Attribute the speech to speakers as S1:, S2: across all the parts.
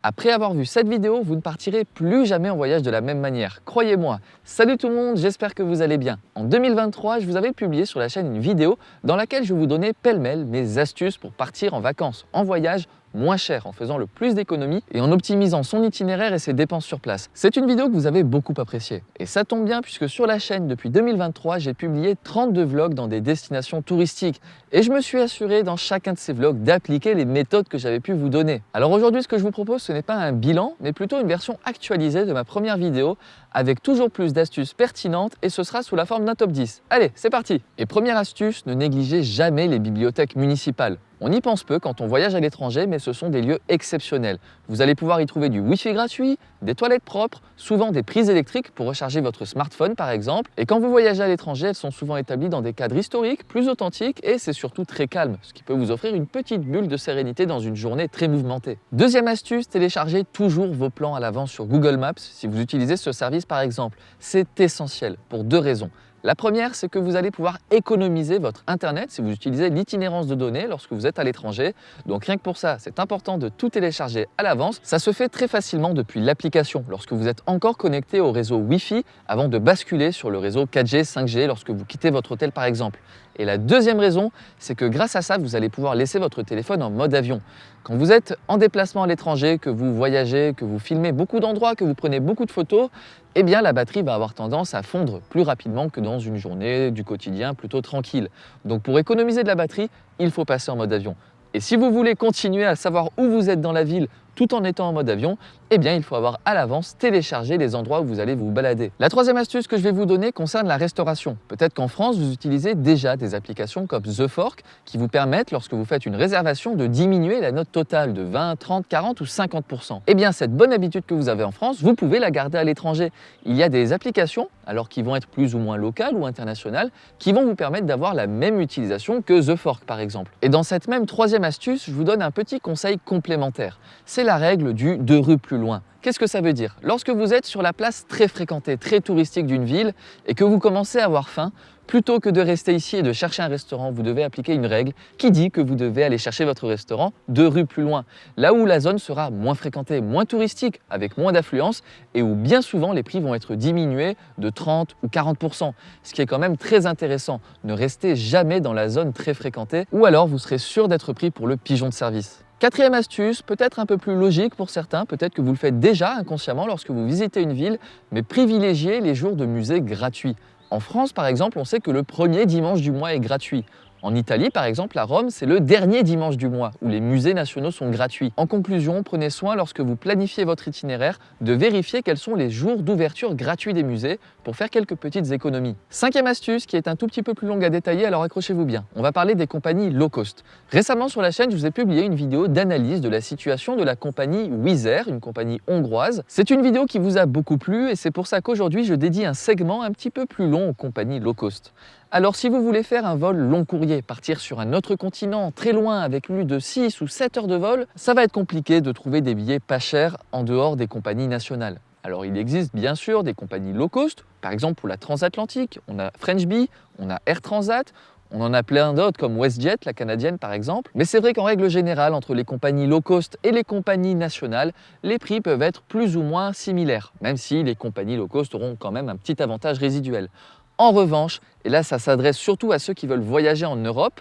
S1: Après avoir vu cette vidéo, vous ne partirez plus jamais en voyage de la même manière. Croyez-moi. Salut tout le monde, j'espère que vous allez bien. En 2023, je vous avais publié sur la chaîne une vidéo dans laquelle je vous donnais pêle-mêle mes astuces pour partir en vacances, en voyage, moins cher, en faisant le plus d'économies et en optimisant son itinéraire et ses dépenses sur place. C'est une vidéo que vous avez beaucoup appréciée. Et ça tombe bien puisque sur la chaîne, depuis 2023, j'ai publié 32 vlogs dans des destinations touristiques. Et je me suis assuré dans chacun de ces vlogs d'appliquer les méthodes que j'avais pu vous donner. Alors aujourd'hui, ce que je vous propose, ce n'est pas un bilan, mais plutôt une version actualisée de ma première vidéo avec toujours plus d'astuces pertinentes et ce sera sous la forme d'un top 10. Allez, c'est parti! Et première astuce, ne négligez jamais les bibliothèques municipales. On y pense peu quand on voyage à l'étranger, mais ce sont des lieux exceptionnels. Vous allez pouvoir y trouver du Wi-Fi gratuit, des toilettes propres, souvent des prises électriques pour recharger votre smartphone par exemple. Et quand vous voyagez à l'étranger, elles sont souvent établies dans des cadres historiques, plus authentiques et c'est surtout très calme, ce qui peut vous offrir une petite bulle de sérénité dans une journée très mouvementée. Deuxième astuce, téléchargez toujours vos plans à l'avance sur Google Maps si vous utilisez ce service par exemple. C'est essentiel pour deux raisons. La première, c'est que vous allez pouvoir économiser votre Internet si vous utilisez l'itinérance de données lorsque vous êtes à l'étranger. Donc rien que pour ça, c'est important de tout télécharger à l'avance. Ça se fait très facilement depuis l'application lorsque vous êtes encore connecté au réseau Wi-Fi avant de basculer sur le réseau 4G, 5G lorsque vous quittez votre hôtel par exemple. Et la deuxième raison, c'est que grâce à ça, vous allez pouvoir laisser votre téléphone en mode avion. Quand vous êtes en déplacement à l'étranger, que vous voyagez, que vous filmez beaucoup d'endroits, que vous prenez beaucoup de photos, eh bien la batterie va avoir tendance à fondre plus rapidement que dans une journée du quotidien plutôt tranquille. Donc pour économiser de la batterie, il faut passer en mode avion. Et si vous voulez continuer à savoir où vous êtes dans la ville tout en étant en mode avion, eh bien il faut avoir à l'avance téléchargé les endroits où vous allez vous balader. La troisième astuce que je vais vous donner concerne la restauration. Peut-être qu'en France, vous utilisez déjà des applications comme The Fork qui vous permettent, lorsque vous faites une réservation, de diminuer la note totale de 20, 30, 40 ou 50%. Eh bien cette bonne habitude que vous avez en France, vous pouvez la garder à l'étranger. Il y a des applications, alors qui vont être plus ou moins locales ou internationales, qui vont vous permettre d'avoir la même utilisation que The Fork par exemple. Et dans cette même troisième astuce, je vous donne un petit conseil complémentaire. C'est la règle du 2 rues plus loin. Qu'est-ce que ça veut dire? Lorsque vous êtes sur la place très fréquentée, très touristique d'une ville et que vous commencez à avoir faim, plutôt que de rester ici et de chercher un restaurant, vous devez appliquer une règle qui dit que vous devez aller chercher votre restaurant 2 rues plus loin, là où la zone sera moins fréquentée, moins touristique, avec moins d'affluence et où bien souvent les prix vont être diminués de 30 ou 40%, ce qui est quand même très intéressant. Ne restez jamais dans la zone très fréquentée ou alors vous serez sûr d'être pris pour le pigeon de service. Quatrième astuce, peut-être un peu plus logique pour certains, peut-être que vous le faites déjà inconsciemment lorsque vous visitez une ville, mais privilégiez les jours de musée gratuits. En France, par exemple, on sait que le premier dimanche du mois est gratuit. En Italie, par exemple, à Rome, c'est le dernier dimanche du mois où les musées nationaux sont gratuits. En conclusion, prenez soin lorsque vous planifiez votre itinéraire de vérifier quels sont les jours d'ouverture gratuits des musées pour faire quelques petites économies. Cinquième astuce qui est un tout petit peu plus longue à détailler, alors accrochez-vous bien. On va parler des compagnies low cost. Récemment sur la chaîne, je vous ai publié une vidéo d'analyse de la situation de la compagnie Wizz Air, une compagnie hongroise. C'est une vidéo qui vous a beaucoup plu et c'est pour ça qu'aujourd'hui, je dédie un segment un petit peu plus long aux compagnies low cost. Alors si vous voulez faire un vol long courrier, partir sur un autre continent très loin avec plus de 6 ou 7 heures de vol, ça va être compliqué de trouver des billets pas chers en dehors des compagnies nationales. Alors il existe bien sûr des compagnies low cost, par exemple pour la transatlantique, on a French Bee, on a Air Transat, on en a plein d'autres comme WestJet, la canadienne par exemple. Mais c'est vrai qu'en règle générale, entre les compagnies low cost et les compagnies nationales, les prix peuvent être plus ou moins similaires, même si les compagnies low cost auront quand même un petit avantage résiduel. En revanche, et là ça s'adresse surtout à ceux qui veulent voyager en Europe,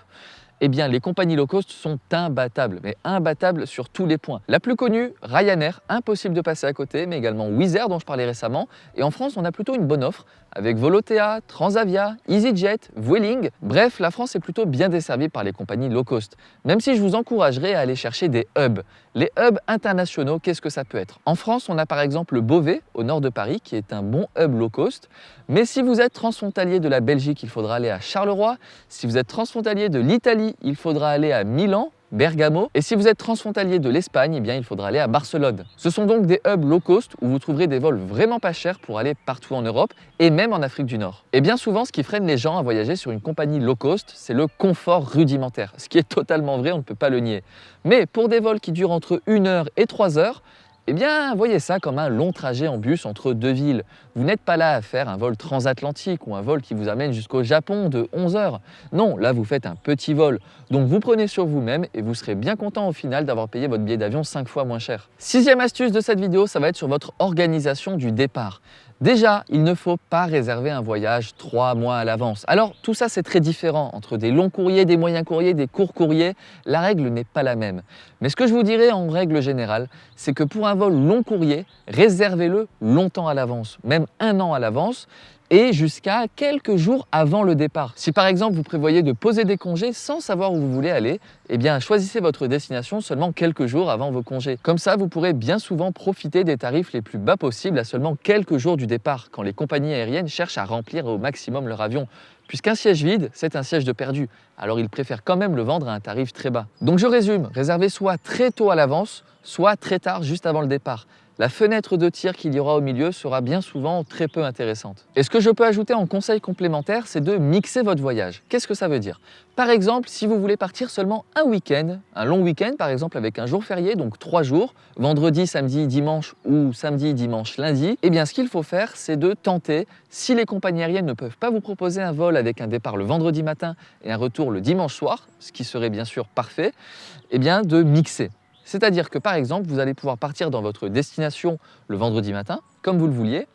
S1: eh bien les compagnies low cost sont imbattables, mais imbattables sur tous les points. La plus connue, Ryanair, impossible de passer à côté, mais également Wizz Air dont je parlais récemment. Et en France, on a plutôt une bonne offre avec Volotea, Transavia, EasyJet, Vueling. Bref, la France est plutôt bien desservie par les compagnies low cost, même si je vous encouragerais à aller chercher des hubs. Les hubs internationaux, qu'est-ce que ça peut être? En France, on a par exemple le Beauvais, au nord de Paris, qui est un bon hub low cost. Mais si vous êtes transfrontalier de la Belgique, il faudra aller à Charleroi. Si vous êtes transfrontalier de l'Italie, il faudra aller à Milan, Bergamo. Et si vous êtes transfrontalier de l'Espagne, eh bien, il faudra aller à Barcelone. Ce sont donc des hubs low cost où vous trouverez des vols vraiment pas chers pour aller partout en Europe et même en Afrique du Nord. Et bien souvent, ce qui freine les gens à voyager sur une compagnie low cost, c'est le confort rudimentaire, ce qui est totalement vrai, on ne peut pas le nier. Mais pour des vols qui durent entre 1 heure et 3 heures, Eh bien, voyez ça comme un long trajet en bus entre deux villes. Vous n'êtes pas là à faire un vol transatlantique ou un vol qui vous amène jusqu'au Japon de 11 heures. Non, là vous faites un petit vol. Donc vous prenez sur vous-même et vous serez bien content au final d'avoir payé votre billet d'avion 5 fois moins cher. Sixième astuce de cette vidéo, ça va être sur votre organisation du départ. Déjà, il ne faut pas réserver un voyage 3 mois à l'avance. Alors, tout ça, c'est très différent. Entre des longs courriers, des moyens courriers, des courts courriers, la règle n'est pas la même. Mais ce que je vous dirais en règle générale, c'est que pour un vol long courrier, réservez-le longtemps à l'avance, même 1 an à l'avance, et jusqu'à quelques jours avant le départ. Si par exemple vous prévoyez de poser des congés sans savoir où vous voulez aller, eh bien choisissez votre destination seulement quelques jours avant vos congés. Comme ça, vous pourrez bien souvent profiter des tarifs les plus bas possibles à seulement quelques jours du départ, quand les compagnies aériennes cherchent à remplir au maximum leur avion. Puisqu'un siège vide, c'est un siège de perdu. Alors ils préfèrent quand même le vendre à un tarif très bas. Donc je résume, réservez soit très tôt à l'avance, soit très tard juste avant le départ. La fenêtre de tir qu'il y aura au milieu sera bien souvent très peu intéressante. Et ce que je peux ajouter en conseil complémentaire, c'est de mixer votre voyage. Qu'est-ce que ça veut dire? Par exemple, si vous voulez partir seulement un week-end, un long week-end par exemple avec un jour férié, donc 3 jours, vendredi, samedi, dimanche ou samedi, dimanche, lundi, eh bien ce qu'il faut faire, c'est de tenter, si les compagnies aériennes ne peuvent pas vous proposer un vol avec un départ le vendredi matin et un retour le dimanche soir, ce qui serait bien sûr parfait, eh bien de mixer. C'est-à-dire que par exemple, vous allez pouvoir partir dans votre destination le vendredi matin, comme vous le vouliez,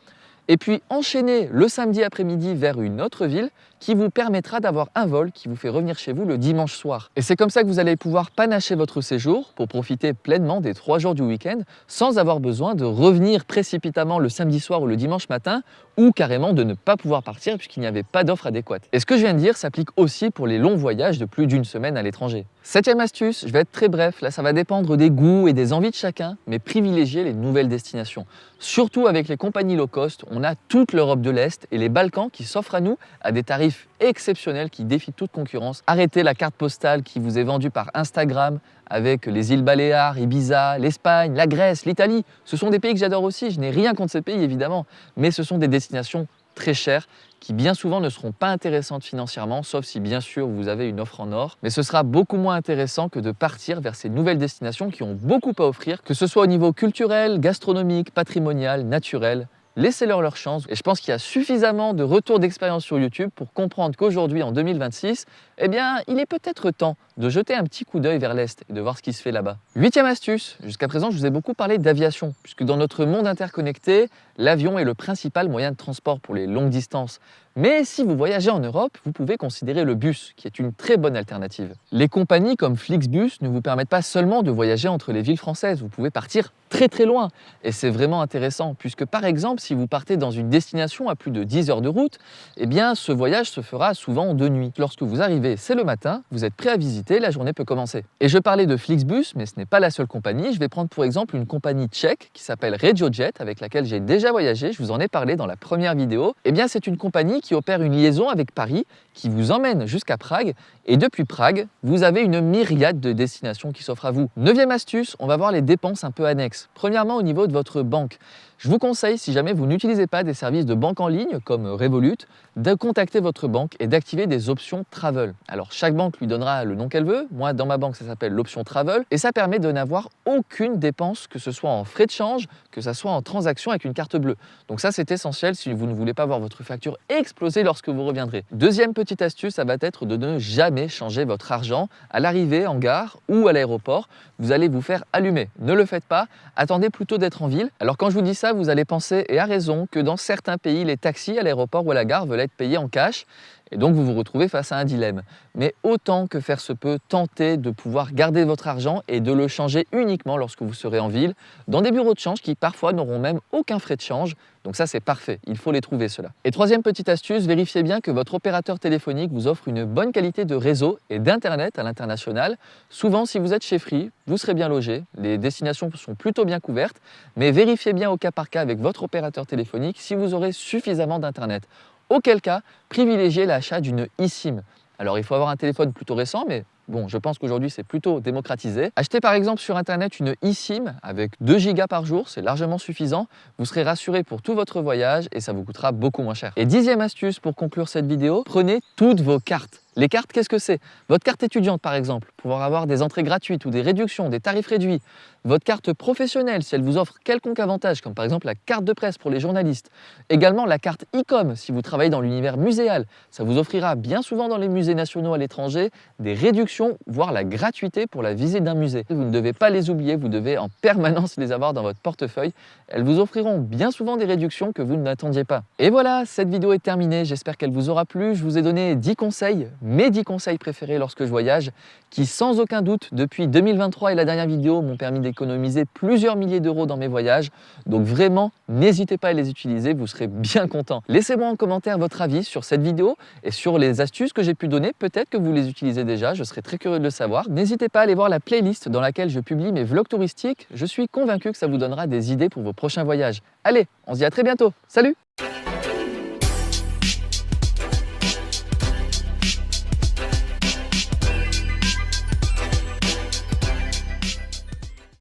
S1: et puis enchaîner le samedi après-midi vers une autre ville qui vous permettra d'avoir un vol qui vous fait revenir chez vous le dimanche soir. Et c'est comme ça que vous allez pouvoir panacher votre séjour pour profiter pleinement des 3 jours du week-end sans avoir besoin de revenir précipitamment le samedi soir ou le dimanche matin ou carrément de ne pas pouvoir partir puisqu'il n'y avait pas d'offre adéquate. Et ce que je viens de dire s'applique aussi pour les longs voyages de plus d'1 semaine à l'étranger. Septième astuce, je vais être très bref, là ça va dépendre des goûts et des envies de chacun, mais privilégiez les nouvelles destinations. Surtout avec les compagnies low cost, on a toute l'Europe de l'Est et les Balkans qui s'offrent à nous à des tarifs exceptionnels qui défient toute concurrence. Arrêtez la carte postale qui vous est vendue par Instagram avec les îles Baléares, Ibiza, l'Espagne, la Grèce, l'Italie. Ce sont des pays que j'adore aussi, je n'ai rien contre ces pays évidemment, mais ce sont des destinations très chères qui bien souvent ne seront pas intéressantes financièrement, sauf si bien sûr vous avez une offre en or. Mais ce sera beaucoup moins intéressant que de partir vers ces nouvelles destinations qui ont beaucoup à offrir, que ce soit au niveau culturel, gastronomique, patrimonial, naturel. Laissez-leur leur chance et je pense qu'il y a suffisamment de retours d'expérience sur YouTube pour comprendre qu'aujourd'hui, en 2026, eh bien, il est peut-être temps de jeter un petit coup d'œil vers l'Est et de voir ce qui se fait là-bas. Huitième astuce, jusqu'à présent, je vous ai beaucoup parlé d'aviation, puisque dans notre monde interconnecté, l'avion est le principal moyen de transport pour les longues distances. Mais si vous voyagez en Europe, vous pouvez considérer le bus, qui est une très bonne alternative. Les compagnies comme Flixbus ne vous permettent pas seulement de voyager entre les villes françaises, vous pouvez partir très loin. Et c'est vraiment intéressant, puisque par exemple, si vous partez dans une destination à plus de 10 heures de route, eh bien ce voyage se fera souvent de nuit. Lorsque vous arrivez, c'est le matin, vous êtes prêt à visiter, la journée peut commencer. Et je parlais de Flixbus, mais ce n'est pas la seule compagnie. Je vais prendre pour exemple une compagnie tchèque qui s'appelle RegioJet, avec laquelle j'ai déjà voyagé, je vous en ai parlé dans la première vidéo. Eh bien c'est une compagnie qui opère une liaison avec Paris, qui vous emmène jusqu'à Prague, et depuis Prague, vous avez une myriade de destinations qui s'offrent à vous. Neuvième astuce, on va voir les dépenses un peu annexes. Premièrement, au niveau de votre banque. Je vous conseille, si jamais vous n'utilisez pas des services de banque en ligne comme Revolut, de contacter votre banque et d'activer des options Travel. Alors chaque banque lui donnera le nom qu'elle veut. Moi, dans ma banque, ça s'appelle l'option Travel et ça permet de n'avoir aucune dépense, que ce soit en frais de change, que ce soit en transaction avec une carte bleue. Donc ça, c'est essentiel si vous ne voulez pas voir votre facture exploser lorsque vous reviendrez. Deuxième petite astuce, ça va être de ne jamais changer votre argent à l'arrivée en gare ou à l'aéroport. Vous allez vous faire allumer. Ne le faites pas. Attendez plutôt d'être en ville. Alors quand je vous dis ça, vous allez penser, et à raison, que dans certains pays, les taxis à l'aéroport ou à la gare veulent être payés en cash. Et donc vous vous retrouvez face à un dilemme. Mais autant que faire se peut, tentez de pouvoir garder votre argent et de le changer uniquement lorsque vous serez en ville, dans des bureaux de change qui parfois n'auront même aucun frais de change. Donc ça c'est parfait, il faut les trouver ceux-là. Et troisième petite astuce, vérifiez bien que votre opérateur téléphonique vous offre une bonne qualité de réseau et d'internet à l'international. Souvent si vous êtes chez Free, vous serez bien logé, les destinations sont plutôt bien couvertes, mais vérifiez bien au cas par cas avec votre opérateur téléphonique si vous aurez suffisamment d'internet. Auquel cas, privilégiez l'achat d'une eSIM. Alors il faut avoir un téléphone plutôt récent, mais bon, je pense qu'aujourd'hui c'est plutôt démocratisé. Achetez par exemple sur internet une eSIM avec 2 Go par jour, c'est largement suffisant. Vous serez rassuré pour tout votre voyage et ça vous coûtera beaucoup moins cher. Et dixième astuce pour conclure cette vidéo, prenez toutes vos cartes. Les cartes, qu'est-ce que c'est? Votre carte étudiante par exemple, pour pouvoir avoir des entrées gratuites ou des réductions, des tarifs réduits. votre carte professionnelle si elle vous offre quelconque avantage, comme par exemple la carte de presse pour les journalistes. Également la carte e-com si vous travaillez dans l'univers muséal. Ça vous offrira bien souvent dans les musées nationaux à l'étranger des réductions, voire la gratuité pour la visite d'un musée. Vous ne devez pas les oublier, vous devez en permanence les avoir dans votre portefeuille. Elles vous offriront bien souvent des réductions que vous n'attendiez pas. Et voilà, cette vidéo est terminée, j'espère qu'elle vous aura plu. Je vous ai donné 10 conseils, mes 10 conseils préférés lorsque je voyage, qui sans aucun doute, depuis 2023 et la dernière vidéo, m'ont permis d'économiser plusieurs milliers d'euros dans mes voyages. Donc vraiment, n'hésitez pas à les utiliser, vous serez bien content. Laissez-moi en commentaire votre avis sur cette vidéo et sur les astuces que j'ai pu donner. Peut-être que vous les utilisez déjà, je serais très curieux de le savoir. N'hésitez pas à aller voir la playlist dans laquelle je publie mes vlogs touristiques. Je suis convaincu que ça vous donnera des idées pour vos prochains voyages. Allez, on se dit à très bientôt. Salut!